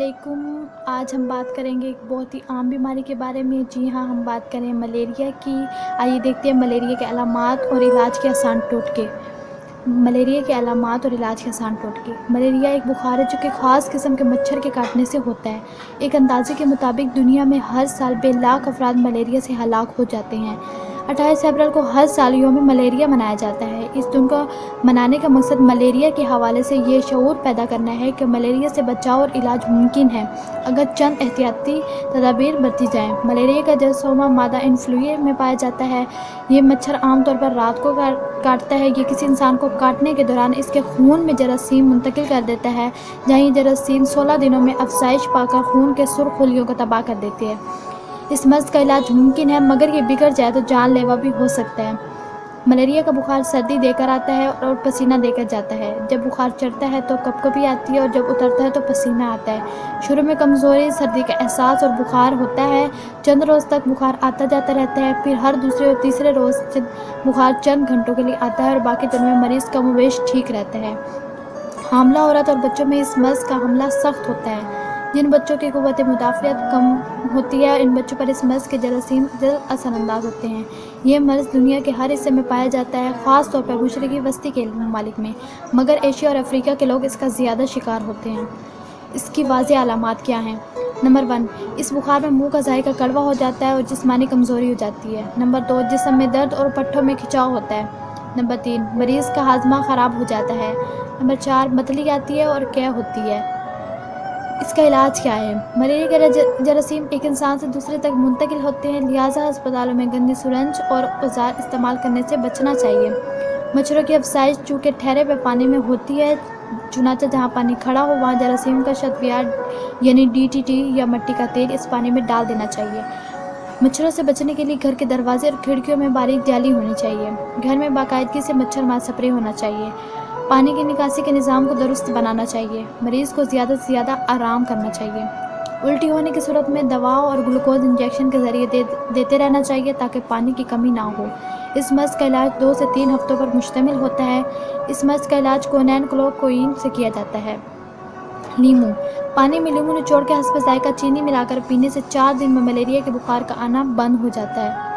अस्सलामुअलैकुम। आज हम बात करेंगे एक बहुत ही आम बीमारी के बारे में। जी हाँ, हम बात करें मलेरिया की। आइए देखते हैं मलेरिया के अलामात और इलाज के आसान टोटके। मलेरिया के अलामात और इलाज के आसान टोटके। मलेरिया एक बुखार है जो कि ख़ास किस्म के मच्छर के काटने से होता है। एक अंदाजे के मुताबिक दुनिया में हर साल बेलाख अफराद मलेरिया से हलाक हो जाते हैं। 28 अप्रैल को हर साल यौम मलेरिया मनाया जाता है। इस दिन को मनाने का मकसद मलेरिया के हवाले से ये शऊर पैदा करना है कि मलेरिया से बचाव और इलाज मुमकिन है अगर चंद एहतियाती तदाबीर बरती जाएँ। मलेरिया का जरासीम मादा इन्फ्लुएंजा में पाया जाता है। ये मच्छर आमतौर पर रात को काटता है। ये किसी इंसान को काटने के दौरान इसके खून में जरासीम मुंतकिल कर देता है, जहाँ ये जरासीम 16 दिनों में अफजाइश पाकर खून के सुर्ख खुलियों को तबाह कर देती है। इस मर्ज़ का इलाज मुमकिन है, मगर ये बिगड़ जाए तो जानलेवा भी हो सकता है। मलेरिया का बुखार सर्दी देकर आता है और पसीना देकर जाता है। जब बुखार चढ़ता है तो कपकपी आती है और जब उतरता है तो पसीना आता है। शुरू में कमज़ोरी, सर्दी का एहसास और बुखार होता है। चंद रोज़ तक बुखार आता जाता रहता है। फिर हर दूसरे और तीसरे रोज़ से बुखार चंद घंटों के लिए आता है और बाकी दिन में मरीज़ का मुवेश ठीक रहता है। हामला औरत और बच्चों में इस मर्ज़ का हमला सख्त होता है। जिन बच्चों की क़ुव्वत मुदाफ़ियत कम होती है, इन बच्चों पर इस मर्ज़ के जरासीम जल्द असरअंदाज होते हैं। यह मर्ज़ दुनिया के हर हिस्से में पाया जाता है, ख़ास तौर पर मशरक़ी वस्ती के ममालिक में, मगर एशिया और अफ्रीका के लोग इसका ज़्यादा शिकार होते हैं। इसकी वाज़ेह अलामात क्या हैं? नंबर 1, इस बुखार में मुंह का ज़ायका कड़वा हो जाता है और जिस्मानी कमज़ोरी हो जाती है। नंबर 2, जिस्म में दर्द और पट्ठों में खिंचाव होता है। नंबर 3, मरीज़ का हाजमा ख़राब हो जाता है। नंबर 4, मतली आती है और कै होती है। इसका इलाज क्या है? मलेरिया के जरासीम एक इंसान से दूसरे तक मुंतकिल होते हैं, लिहाजा अस्पतालों में गंदी सुरंज और औजार इस्तेमाल करने से बचना चाहिए। मच्छरों की अफजाइश चूँकि ठहरे हुए पानी में होती है, चुनाचा जहाँ पानी खड़ा हो वहाँ जरासीम का शतवियार यानी DDT या मिट्टी का तेल इस पानी में डाल देना चाहिए। मच्छरों से बचने के लिए घर के दरवाजे और खिड़कियों में बारीक जाली होनी चाहिए। घर में बाकायदगी से मच्छर मार स्प्रे होना चाहिए। पानी की निकासी के निज़ाम को दुरुस्त बनाना चाहिए। मरीज़ को ज़्यादा से ज़्यादा आराम करना चाहिए। उल्टी होने की सूरत में दवाओं और ग्लूकोज इंजेक्शन के ज़रिए देते रहना चाहिए ताकि पानी की कमी ना हो। इस मर्ज़ का इलाज 2 से 3 हफ्तों पर मुश्तमिल होता है। इस मर्ज़ का इलाज क्विनैन क्लोरोक्विन से किया जाता है। नींबू। पानी में नींबू निचोड़ के हस्ब ज़ायका चीनी मिलाकर पीने से 4 दिन में मलेरिया के बुखार का आना बंद हो जाता है।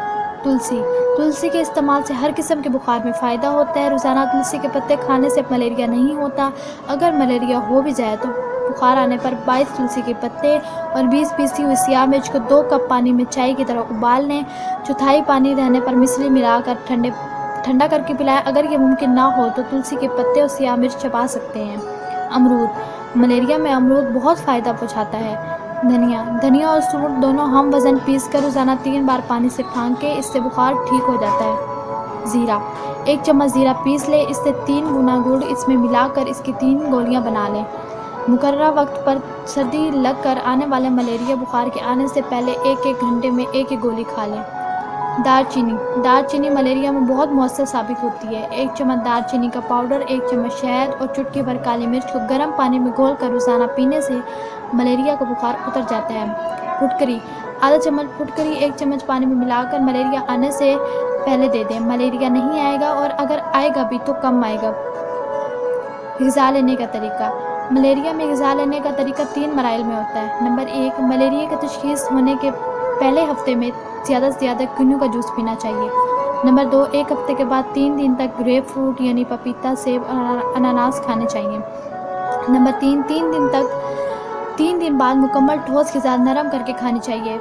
तुलसी के इस्तेमाल से हर किस्म के बुखार में फ़ायदा होता है। रोज़ाना तुलसी के पत्ते खाने से मलेरिया नहीं होता। अगर मलेरिया हो भी जाए तो बुखार आने पर 22 तुलसी के पत्ते और 20 पीसी हुई सियाह मिर्च को 2 कप पानी में चाय की तरह उबाल लें। चौथाई पानी रहने पर मिसली मिलाकर ठंडा करके पिलाएं। अगर ये मुमकिन ना हो तो तुलसी के पत्ते और सियाह मिर्च चबा सकते हैं। अमरूद। मलेरिया में अमरूद बहुत फ़ायदा पहुँचाता है। धनिया और सूंठ दोनों हम वज़न पीस कर रोज़ाना 3 बार पानी से फांक के इससे बुखार ठीक हो जाता है। ज़ीरा। 1 चम्मच ज़ीरा पीस लें, इससे 3 गुना गुड़ इसमें मिलाकर इसकी 3 गोलियां बना लें। मुकर्रर वक्त पर सर्दी लग कर आने वाले मलेरिया बुखार के आने से पहले 1-1 घंटे में 1-1 गोली खा लें। दालचीनी मलेरिया में बहुत मौसर साबित होती है। 1 चम्मच दालचीनी का पाउडर, 1 चम्मच शहद और चुटकी भर काली मिर्च को गर्म पानी में घोल कर रोज़ाना पीने से मलेरिया का बुखार उतर जाता है। फुटकरी। आधा चम्मच फुटकरी 1 चम्मच पानी में मिलाकर मलेरिया आने से पहले दे दें। मलेरिया नहीं आएगा और अगर आएगा भी तो कम आएगा। ग़िज़ा लेने का तरीका। मलेरिया में ग़िज़ा लेने का तरीका 3 मराइल में होता है। नंबर 1, मलेरिया की तशख़ीस होने के पहले हफ्ते में ज़्यादा से ज़्यादा किन्नू का जूस पीना चाहिए। नंबर 2, 1 हफ्ते के बाद 3 दिन तक ग्रेप फ्रूट यानी पपीता, सेब और अनानास खाने चाहिए। नंबर 3, 3 दिन बाद मुकम्मल ठोस ग़िज़ा नरम करके खानी चाहिए।